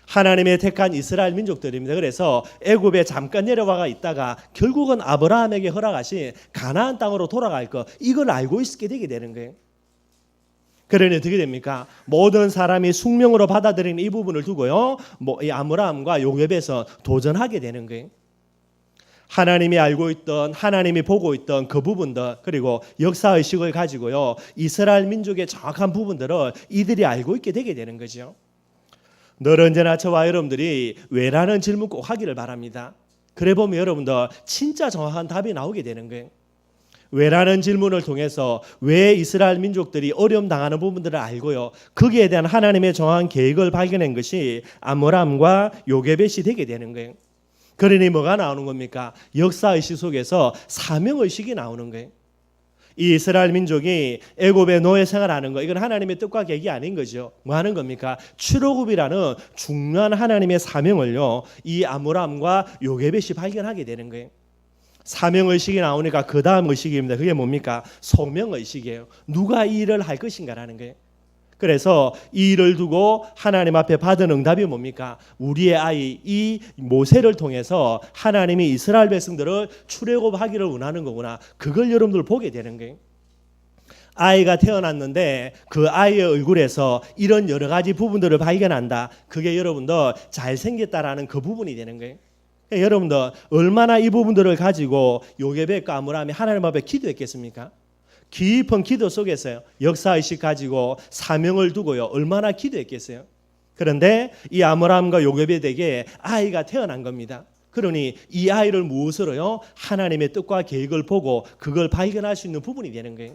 하나님의 택한 이스라엘 민족들입니다. 그래서 애굽에 잠깐 내려와 있다가 결국은 아브라함에게 허락하신 가나안 땅으로 돌아갈 것 이걸 알고 있게 되게 되는 거예요. 그러니 어떻게 됩니까? 모든 사람이 숙명으로 받아들이는 이 부분을 두고요 이 아므라함과 요게벳은 도전하게 되는 거예요. 하나님이 알고 있던, 하나님이 보고 있던 그 부분들, 그리고 역사의식을 가지고요, 이스라엘 민족의 정확한 부분들을 이들이 알고 있게 되게 되는 거죠. 늘 언제나 저와 여러분들이 왜라는 질문 꼭 하기를 바랍니다. 그래 보면 여러분들 진짜 정확한 답이 나오게 되는 거예요. 왜라는 질문을 통해서 왜 이스라엘 민족들이 어려움 당하는 부분들을 알고요, 거기에 대한 하나님의 정확한 계획을 발견한 것이 아므람과 요게벳이 되게 되는 거예요. 그러니 뭐가 나오는 겁니까? 역사의식 속에서 사명의식이 나오는 거예요. 이 이스라엘 민족이 애굽의 노예 생활하는 거, 이건 하나님의 뜻과 계획이 아닌 거죠. 뭐 하는 겁니까? 출애굽이라는 중요한 하나님의 사명을요, 이 아므람과 요게벳이 발견하게 되는 거예요. 사명의식이 나오니까 그 다음 의식입니다. 그게 뭡니까? 소명의식이에요. 누가 이 일을 할 것인가라는 거예요. 그래서 이 일을 두고 하나님 앞에 받은 응답이 뭡니까? 우리의 아이 이 모세를 통해서 하나님이 이스라엘 백성들을 출애굽하기를 원하는 거구나. 그걸 여러분들 보게 되는 거예요. 아이가 태어났는데 그 아이의 얼굴에서 이런 여러 가지 부분들을 발견한다. 그게 여러분들 잘생겼다라는 그 부분이 되는 거예요. 여러분들 얼마나 이 부분들을 가지고 요게벳과 아므람이 하나님 앞에 기도했겠습니까? 깊은 기도 속에서요, 역사의식 가지고 사명을 두고요, 얼마나 기도했겠어요. 그런데 이 아므람과 요게벳에게 아이가 태어난 겁니다. 그러니 이 아이를 무엇으로요? 하나님의 뜻과 계획을 보고 그걸 발견할 수 있는 부분이 되는 거예요.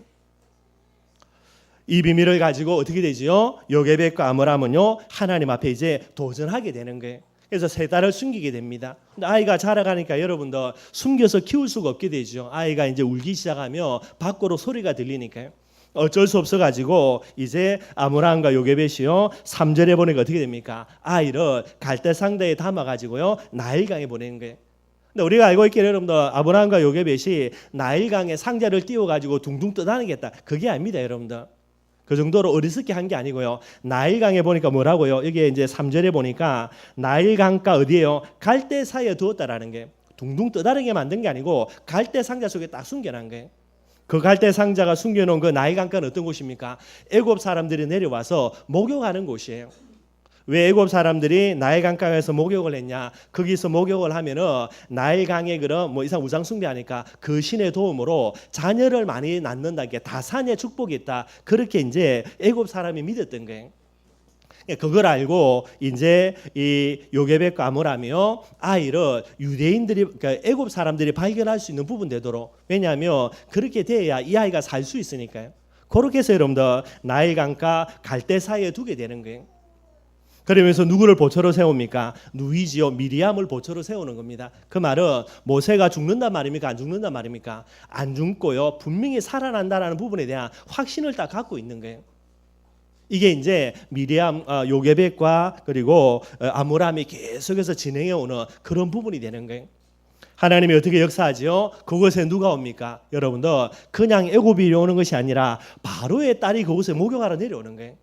이 비밀을 가지고 어떻게 되지요? 요게벳과 아므람은요, 하나님 앞에 이제 도전하게 되는 거예요. 그래서 3달을 숨기게 됩니다. 근데 아이가 자라가니까 여러분들 숨겨서 키울 수가 없게 되죠. 아이가 이제 울기 시작하면 밖으로 소리가 들리니까요. 어쩔 수 없어 가지고 이제 아므람과 요게벳이요, 3절에 보니까 어떻게 됩니까? 아이를 갈대상자에 담아 가지고요, 나일강에 보내는 거예요. 근데 우리가 알고 있기를 여러분들 아므람과 요게벳이 나일강에 상자를 띄워 가지고 둥둥 떠다니겠다, 그게 아닙니다, 여러분들. 그 정도로 어리석게 한 게 아니고요. 나일강에 보니까 뭐라고요? 여기에 이제 3절에 보니까 나일강가 어디에요? 갈대 사이에 두었다라는 게, 둥둥 떠다니게 만든 게 아니고 갈대 상자 속에 딱 숨겨놓은 거예요. 그 갈대 상자가 숨겨놓은 그 나일강가는 어떤 곳입니까? 애굽 사람들이 내려와서 목욕하는 곳이에요. 왜 애굽 사람들이 나일강가에서 목욕을 했냐? 거기서 목욕을 하면은 나일강에 그런 뭐 이상 우상 숭배하니까 그 신의 도움으로 자녀를 많이 낳는다, 게 다산의 축복이 있다. 그렇게 이제 애굽 사람이 믿었던 거예요. 그걸 알고 이제 이 요게벳과 아므람이요, 아이를 유대인들이, 그러니까 애굽 사람들이 발견할 수 있는 부분 되도록, 왜냐하면 그렇게 돼야 이 아이가 살 수 있으니까요. 그렇게 해서 여러분들 나일강가 갈대 사이에 두게 되는 거예요. 그러면서 누구를 보초로 세웁니까? 누이지요, 미리암을 보초로 세우는 겁니다. 그 말은 모세가 죽는단 말입니까? 안 죽는단 말입니까? 안 죽고요, 분명히 살아난다라는 부분에 대한 확신을 딱 갖고 있는 거예요. 이게 이제 미리암, 요게벳과 그리고 아므람이 계속해서 진행해 오는 그런 부분이 되는 거예요. 하나님이 어떻게 역사하지요? 그곳에 누가 옵니까? 여러분들 그냥 애굽이 오는 것이 아니라 바로의 딸이 그곳에 목욕하러 내려오는 거예요.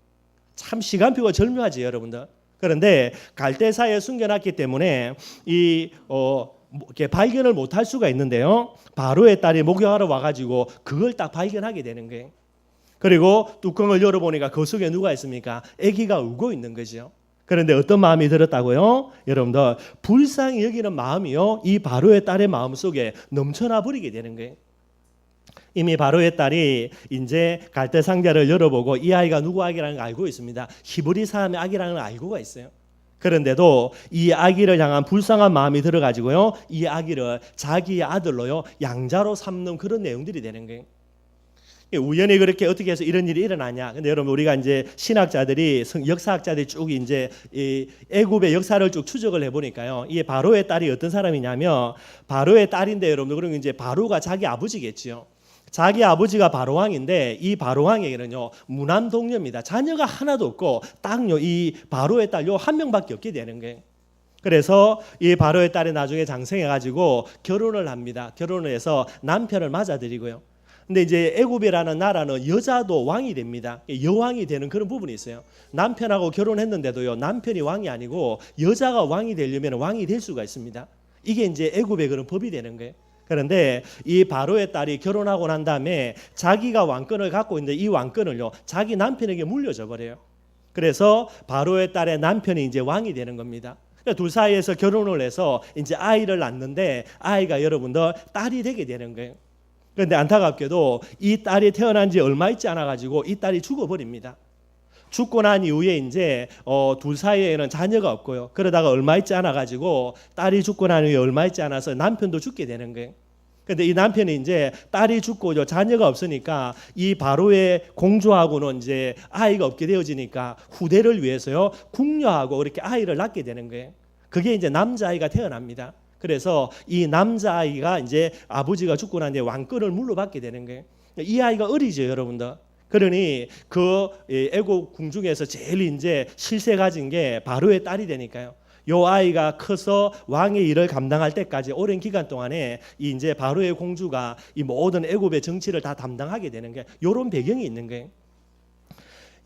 참 시간표가 절묘하지 여러분들. 그런데 갈대사에 숨겨놨기 때문에 이렇게 발견을 못할 수가 있는데요, 바로의 딸이 목욕하러 와가지고 그걸 딱 발견하게 되는 거예요. 그리고 뚜껑을 열어보니까 그 속에 누가 있습니까? 아기가 울고 있는 거죠. 그런데 어떤 마음이 들었다고요? 여러분들 불쌍히 여기는 마음이요, 이 바로의 딸의 마음 속에 넘쳐나 버리게 되는 거예요. 이미 바로의 딸이 이제 갈대 상자를 열어보고 이 아이가 누구 아기라는 걸 알고 있습니다. 히브리 사람의 아기라는 걸 알고가 있어요. 그런데도 이 아기를 향한 불쌍한 마음이 들어가지고요, 이 아기를 자기의 아들로요, 양자로 삼는 그런 내용들이 되는 거예요. 우연히 그렇게 어떻게 해서 이런 일이 일어나냐? 근데 여러분 우리가 이제 신학자들이, 역사학자들이 쭉 이제 이 애굽의 역사를 쭉 추적을 해보니까요, 이 바로의 딸이 어떤 사람이냐면, 바로의 딸인데 여러분, 그러면 이제 바로가 자기 아버지겠지요. 자기 아버지가 바로왕인데 이 바로왕에게는요 무남동녀입니다. 자녀가 하나도 없고 딱요 이 바로의 딸 요 한 명밖에 없게 되는 거예요. 그래서 이 바로의 딸이 나중에 장성해가지고 결혼을 합니다. 결혼을 해서 남편을 맞아들이고요. 근데 이제 애굽이라는 나라는 여자도 왕이 됩니다. 여왕이 되는 그런 부분이 있어요. 남편하고 결혼했는데도요, 남편이 왕이 아니고 여자가 왕이 되려면 왕이 될 수가 있습니다. 이게 이제 애굽의 그런 법이 되는 거예요. 그런데 이 바로의 딸이 결혼하고 난 다음에 자기가 왕권을 갖고 있는데 이 왕권을요 자기 남편에게 물려줘 버려요. 그래서 바로의 딸의 남편이 이제 왕이 되는 겁니다. 그러니까 둘 사이에서 결혼을 해서 이제 아이를 낳는데 아이가 여러분들 딸이 되게 되는 거예요. 그런데 안타깝게도 이 딸이 태어난 지 얼마 있지 않아 가지고 이 딸이 죽어버립니다. 죽고 난 이후에 이제 둘 사이에는 자녀가 없고요. 그러다가 얼마 있지 않아 가지고 딸이 죽고 난 이후에 얼마 있지 않아서 남편도 죽게 되는 거예요. 근데 이 남편이 이제 딸이 죽고 자녀가 없으니까 이 바로의 공주하고는 이제 아이가 없게 되어지니까 후대를 위해서요 궁녀하고 이렇게 아이를 낳게 되는 거예요. 그게 이제 남자아이가 태어납니다. 그래서 이 남자아이가 이제 아버지가 죽고 난 뒤에 왕권을 물려받게 되는 거예요. 이 아이가 어리죠, 여러분들. 그러니 그 애국 궁 중에서 제일 이제 실세 가진 게 바로의 딸이 되니까요. 요 아이가 커서 왕의 일을 감당할 때까지 오랜 기간 동안에 이제 바로의 공주가 이 모든 애굽의 정치를 다 담당하게 되는 게 이런 배경이 있는 거예요.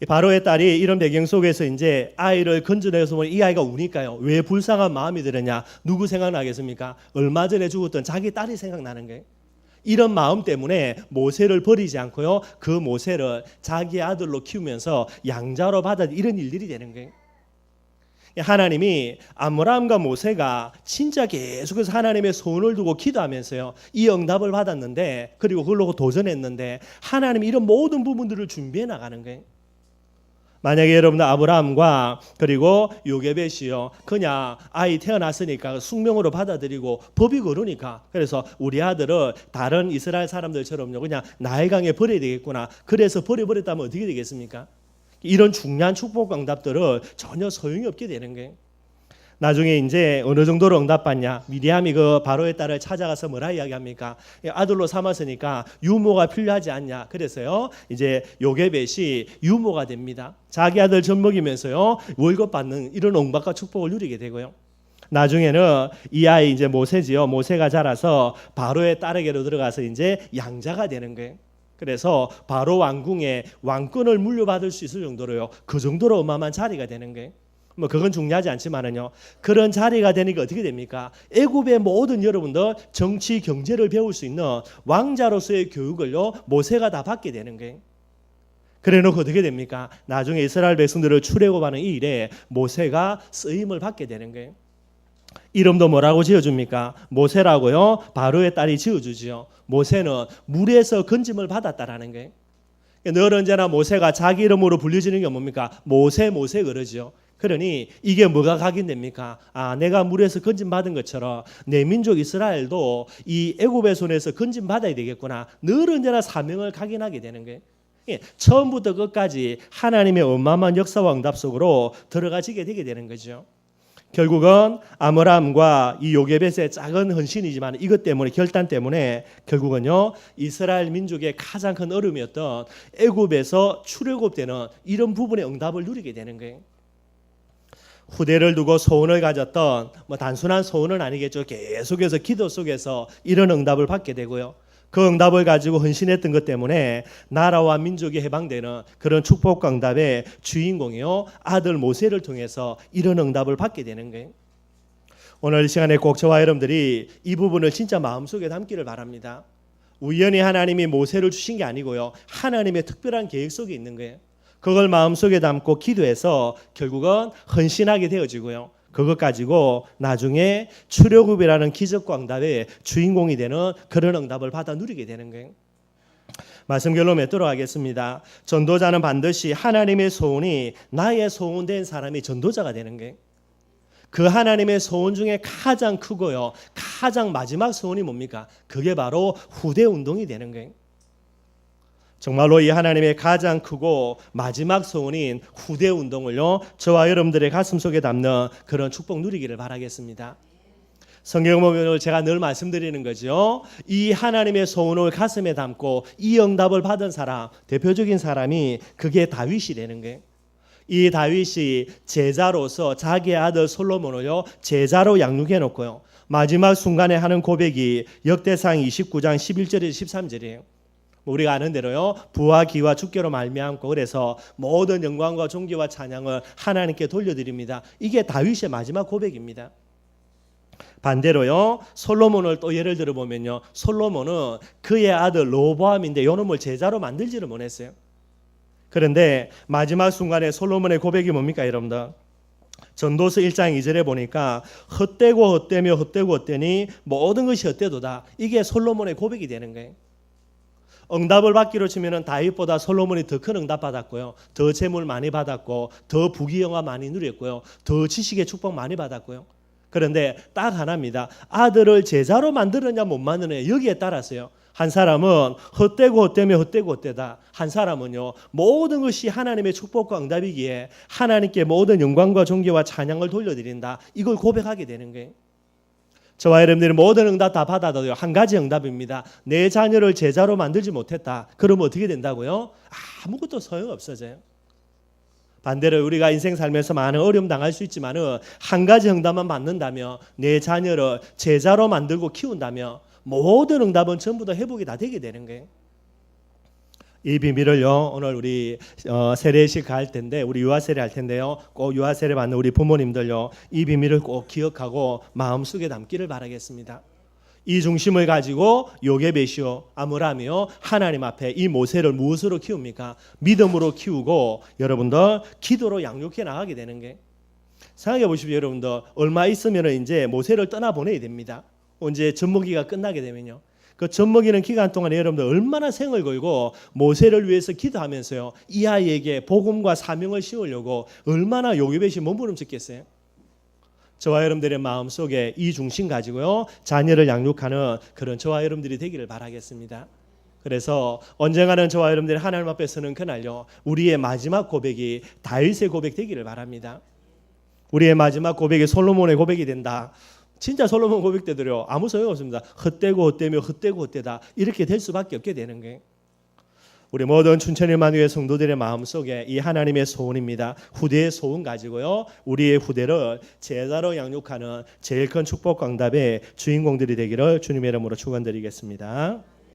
바로의 딸이 이런 배경 속에서 이제 아이를 건져내서 보니 이 아이가 우니까요. 왜 불쌍한 마음이 들었냐? 누구 생각나겠습니까? 얼마 전에 죽었던 자기 딸이 생각나는 거예요. 이런 마음 때문에 모세를 버리지 않고요. 그 모세를 자기 아들로 키우면서 양자로 받아 이런 일들이 되는 거예요. 하나님이 아므람과 모세가 진짜 계속해서 하나님의 소원을 두고 기도하면서요 이 응답을 받았는데 그리고 그걸로 도전했는데 하나님이 이런 모든 부분들을 준비해 나가는 거예요. 만약에 여러분들 아브라함과 그리고 요게벳이요 그냥 아이 태어났으니까 숙명으로 받아들이고 법이 그러니까 그래서 우리 아들을 다른 이스라엘 사람들처럼요 그냥 나일강에 버려야 되겠구나 그래서 버려버렸다면 어떻게 되겠습니까? 이런 중요한 축복 응답들을 전혀 소용이 없게 되는 거예요. 나중에 이제 어느 정도로 응답받냐? 미디암이 그 바로의 딸을 찾아가서 뭐라 이야기합니까? 아들로 삼았으니까 유모가 필요하지 않냐? 그래서요 이제 요게벳이 유모가 됩니다. 자기 아들 젖 먹이면서요 월급 받는 이런 응답과 축복을 누리게 되고요. 나중에는 이 아이 이제 모세지요. 모세가 자라서 바로의 딸에게로 들어가서 이제 양자가 되는 거예요. 그래서 바로 왕궁에 왕권을 물려받을 수 있을 정도로요. 그 정도로 어마어마한 자리가 되는 거예요. 뭐 그건 중요하지 않지만은요. 그런 자리가 되니까 어떻게 됩니까? 애굽의 모든 여러분들 정치 경제를 배울 수 있는 왕자로서의 교육을요. 모세가 다 받게 되는 거예요. 그래놓고 어떻게 됩니까? 나중에 이스라엘 백성들을 출애굽하는 이 일에 모세가 쓰임을 받게 되는 거예요. 이름도 뭐라고 지어줍니까? 모세라고요. 바로의 딸이 지어주지요. 모세는 물에서 건짐을 받았다라는 거예요. 늘 언제나 모세가 자기 이름으로 불려지는 게 뭡니까? 모세 그러죠. 그러니 이게 뭐가 각인됩니까? 내가 물에서 건짐 받은 것처럼 내 민족 이스라엘도 이 애굽의 손에서 건짐 받아야 되겠구나. 늘 언제나 사명을 각인하게 되는 거예요. 처음부터 끝까지 하나님의 어마어마한 역사와 응답 속으로 들어가지게 되게 되는 거죠. 결국은 아므람과 이 요게벳의 작은 헌신이지만 이것 때문에 결단 때문에 결국은요 이스라엘 민족의 가장 큰 어려움이었던 애굽에서 출애굽되는 이런 부분의 응답을 누리게 되는 거예요. 후대를 두고 소원을 가졌던 단순한 소원은 아니겠죠. 계속해서 기도 속에서 이런 응답을 받게 되고요. 그 응답을 가지고 헌신했던 것 때문에 나라와 민족이 해방되는 그런 축복과 응답의 주인공이요 아들 모세를 통해서 이런 응답을 받게 되는 거예요. 오늘 이 시간에 꼭 저와 여러분들이 이 부분을 진짜 마음속에 담기를 바랍니다. 우연히 하나님이 모세를 주신 게 아니고요 하나님의 특별한 계획 속에 있는 거예요. 그걸 마음속에 담고 기도해서 결국은 헌신하게 되어지고요. 그것 가지고 나중에 출애굽이라는 기적과 응답의 주인공이 되는 그런 응답을 받아 누리게 되는 거예요. 말씀 결론 맺도록 하겠습니다. 전도자는 반드시 하나님의 소원이 나의 소원된 사람이 전도자가 되는 거예요. 그 하나님의 소원 중에 가장 크고요 가장 마지막 소원이 뭡니까? 그게 바로 후대 운동이 되는 거예요. 정말로 이 하나님의 가장 크고 마지막 소원인 후대 운동을요 저와 여러분들의 가슴 속에 담는 그런 축복 누리기를 바라겠습니다. 성경 보면 제가 늘 말씀드리는 거죠. 이 하나님의 소원을 가슴에 담고 이 응답을 받은 사람 대표적인 사람이 그게 다윗이 되는 거예요. 이 다윗이 제자로서 자기의 아들 솔로몬을요 제자로 양육해 놓고요 마지막 순간에 하는 고백이 역대상 29장 11절에서 13절이에요. 우리가 아는 대로요 부와 기와 주께로 말미암고 그래서 모든 영광과 존귀와 찬양을 하나님께 돌려드립니다. 이게 다윗의 마지막 고백입니다. 반대로요 솔로몬을 또 예를 들어보면요 솔로몬은 그의 아들 로보암인데 요놈을 제자로 만들지를 못했어요. 그런데 마지막 순간에 솔로몬의 고백이 뭡니까 여러분들? 전도서 1장 2절에 보니까 헛되고 헛되며 헛되고 헛되니 모든 것이 헛되도다. 이게 솔로몬의 고백이 되는 거예요. 응답을 받기로 치면은 다윗보다 솔로몬이 더 큰 응답 받았고요. 더 재물 많이 받았고 더 부귀영화 많이 누렸고요. 더 지식의 축복 많이 받았고요. 그런데 딱 하나입니다. 아들을 제자로 만들었냐 못 만드느냐 여기에 따라서요. 한 사람은 헛되고 헛되며 헛되고 헛되다. 한 사람은요 모든 것이 하나님의 축복과 응답이기에 하나님께 모든 영광과 존귀와 찬양을 돌려드린다. 이걸 고백하게 되는 거예요. 저와 여러분들이 모든 응답 다 받아도요 한 가지 응답입니다. 내 자녀를 제자로 만들지 못했다. 그러면 어떻게 된다고요? 아무것도 소용없어져요. 반대로 우리가 인생 살면서 많은 어려움 당할 수 있지만은 한 가지 응답만 받는다면 내 자녀를 제자로 만들고 키운다면 모든 응답은 전부 다 회복이 다 되게 되는 거예요. 이 비밀을요 오늘 우리 세례식 갈 텐데 우리 유아 세례 할 텐데요 꼭 유아 세례 받는 우리 부모님들요 이 비밀을 꼭 기억하고 마음속에 담기를 바라겠습니다. 이 중심을 가지고 요게벳이요 아므람이요 하나님 앞에 이 모세를 무엇으로 키웁니까? 믿음으로 키우고 여러분들 기도로 양육해 나가게 되는 게 생각해 보십시오. 여러분들 얼마 있으면 이제 모세를 떠나 보내야 됩니다. 이제 젖먹이가 끝나게 되면요. 그 젖먹이는 기간 동안에 여러분들 얼마나 생을 걸고 모세를 위해서 기도하면서요. 이 아이에게 복음과 사명을 씌우려고 얼마나 요게벳이 몸부림쳤겠어요. 저와 여러분들의 마음속에 이 중심 가지고요. 자녀를 양육하는 그런 저와 여러분들이 되기를 바라겠습니다. 그래서 언젠가는 저와 여러분들이 하나님 앞에 서는 그날요. 우리의 마지막 고백이 다윗의 고백 되기를 바랍니다. 우리의 마지막 고백이 솔로몬의 고백이 된다. 진짜 솔로몬 고백대로요. 아무 소용 없습니다. 헛되고 헛되며 헛되고 헛되다. 이렇게 될 수밖에 없게 되는 거예요. 우리 모든 춘천일만교회 성도들의 마음속에 이 하나님의 소원입니다. 후대의 소원 가지고요. 우리의 후대를 제자로 양육하는 제일 큰 축복과 응답의 주인공들이 되기를 주님의 이름으로 축원드리겠습니다.